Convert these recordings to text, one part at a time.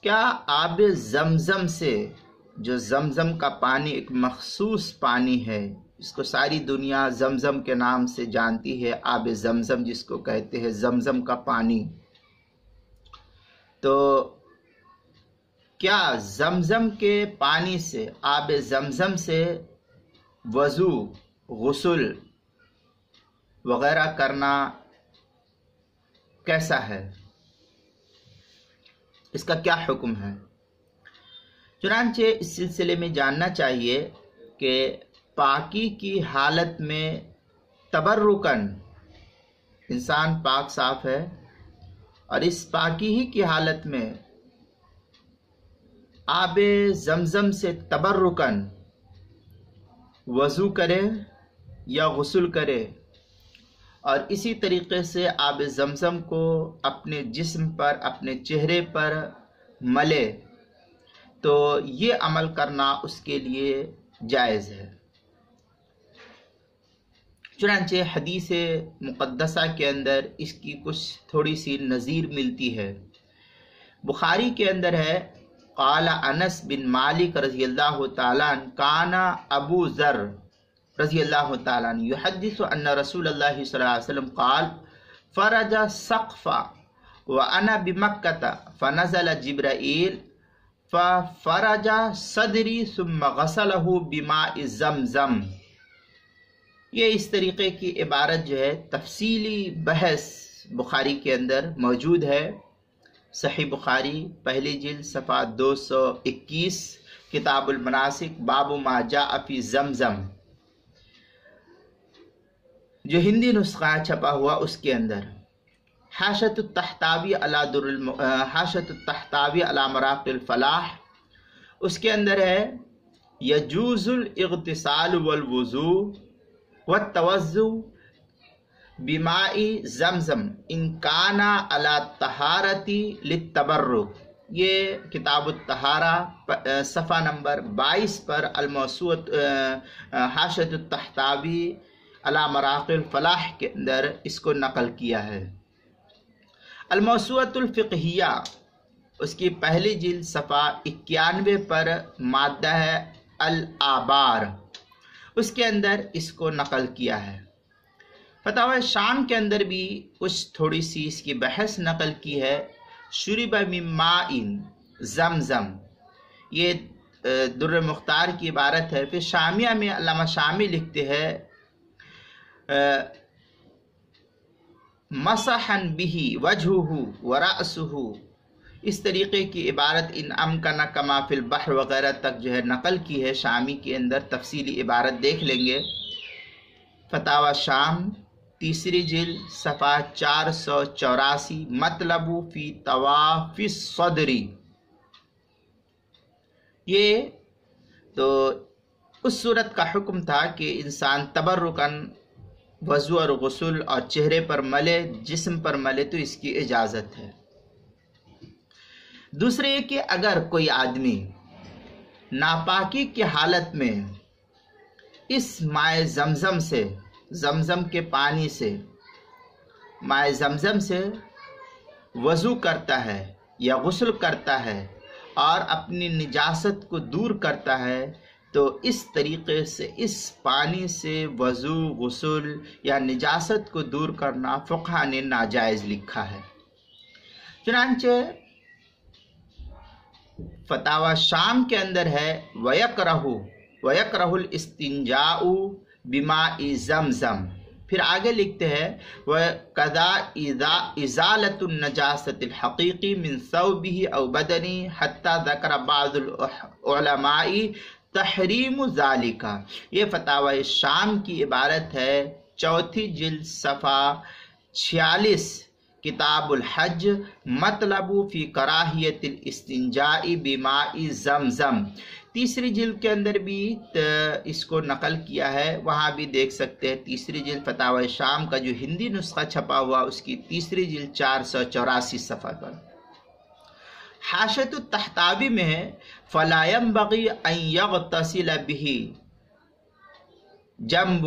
کیا آب زمزم سے، جو زمزم کا پانی ایک مخصوص پانی ہے، اس کو ساری دنیا زمزم کے نام سے جانتی ہے، آب زمزم جس کو کہتے ہیں، زمزم کا پانی، تو کیا زمزم کے پانی سے، آب زمزم سے وضو، غسل وغیرہ کرنا کیسا ہے؟ اس کا کیا حکم ہے؟ چنانچہ اس سلسلے میں جاننا چاہیے کہ پاکی کی حالت میں تبرکن انسان پاک صاف ہے، اور اس پاکی ہی کی حالت میں آب زمزم سے تبرکن وضو کرے یا غسل کرے، اور اسی طریقے سے آب زمزم کو اپنے جسم پر، اپنے چہرے پر ملے، تو یہ عمل کرنا اس کے لیے جائز ہے۔ چنانچہ حدیث مقدسہ کے اندر اس کی کچھ تھوڑی سی نظیر ملتی ہے۔ بخاری کے اندر ہے، قال انس بن مالک رضی اللہ تعالیٰ عنہ کان ابو ذر رضی اللہ تعالیٰ عنہ یحدث ان رسول اللہ صلی اللہ علیہ وسلم قال فرج سقفا وانا بمکہ فنزل جبرائیل ففرج صدری ثم غسلہ بماء زمزم۔ یہ اس طریقے کی عبارت جو ہے، تفصیلی بحث بخاری کے اندر موجود ہے۔ صحیح بخاری پہلی جلد صفحہ 221، کتاب المناسک، باب ما جاء فی زمزم، جو ہندی نسخہ چھپا ہوا اس کے اندر، حاشۃ التحتاوی علی مراق الفلاح، اس کے اندر ہے یجوز الاغتسال والوضوء والتوضؤ بماء زمزم ان کان علی طہارۃ للتبرک۔ یہ کتاب الطہارہ صفحہ نمبر 22 پر الموسوعۃ حاشیۃ التحتاوی علی مراق الفلاح کے اندر اس کو نقل کیا ہے۔ الموسوعۃ الفقہیہ اس کی پہلی جلد صفحہ 91 پر مادہ ہے الآبار، اس کے اندر اس کو نقل کیا ہے۔ فتاوی شام کے اندر بھی کچھ تھوڑی سی اس کی بحث نقل کی ہے۔ شرب من ماء زمزم، یہ در مختار کی عبارت ہے۔ پھر شامیہ میں علامہ شامی لکھتے ہیں مسحا به وجهه ورأسه، اس طریقے کی عبارت ان امکن کما فی البحر وغیرہ تک جو ہے نقل کی ہے شامی کے اندر، تفصیلی عبارت دیکھ لیں گے۔ فتاوی شام تیسری جلد صفحہ 484، مطلب فی طواف الصدری۔ یہ تو اس صورت کا حکم تھا کہ انسان تبرکن وضو اور غسل اور چہرے پر ملے، جسم پر ملے، تو اس کی اجازت ہے۔ دوسرے یہ کہ اگر کوئی آدمی ناپاکی کی حالت میں اس مائع زمزم سے، زمزم کے پانی سے، مائع زمزم سے وضو کرتا ہے یا غسل کرتا ہے اور اپنی نجاست کو دور کرتا ہے، تو اس طریقے سے اس پانی سے وضو، غسل یا نجاست کو دور کرنا فقہا نے ناجائز لکھا ہے۔ چنانچہ فتاوی شام کے اندر ہے وَيَكْرَهُ الْإِسْتِنْجَاءُ بِمَاءِ زَمْزَم، پھر آگے لکھتے ہیں وَكَذَا إِزَالَةُ النَّجَاسَةِ الْحَقِيقِ مِنْ ثَوْبِهِ أَوْ بَدَنِهِ حَتَّى ذَكَرَ بَعْضُ الْعُلَمَاءِ تحریم ذالکہ۔ یہ فتاوی شام کی عبارت ہے، چوتھی جلد صفحہ 46، کتاب الحج، مطلب فی کراہیت الاستنجاء بماء زمزم۔ تیسری جلد کے اندر بھی اس کو نقل کیا ہے، وہاں بھی دیکھ سکتے ہیں۔ تیسری جلد فتاوی شام کا جو ہندی نسخہ چھپا ہوا اس کی تیسری جلد 484 صفحہ پر۔ حاشیۃ التحتاوی میں ہے فَلَا يَنْبَغِي أَنْ يَغْتَسِلَ بِهِ جَنْبٌ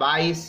22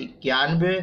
91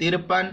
53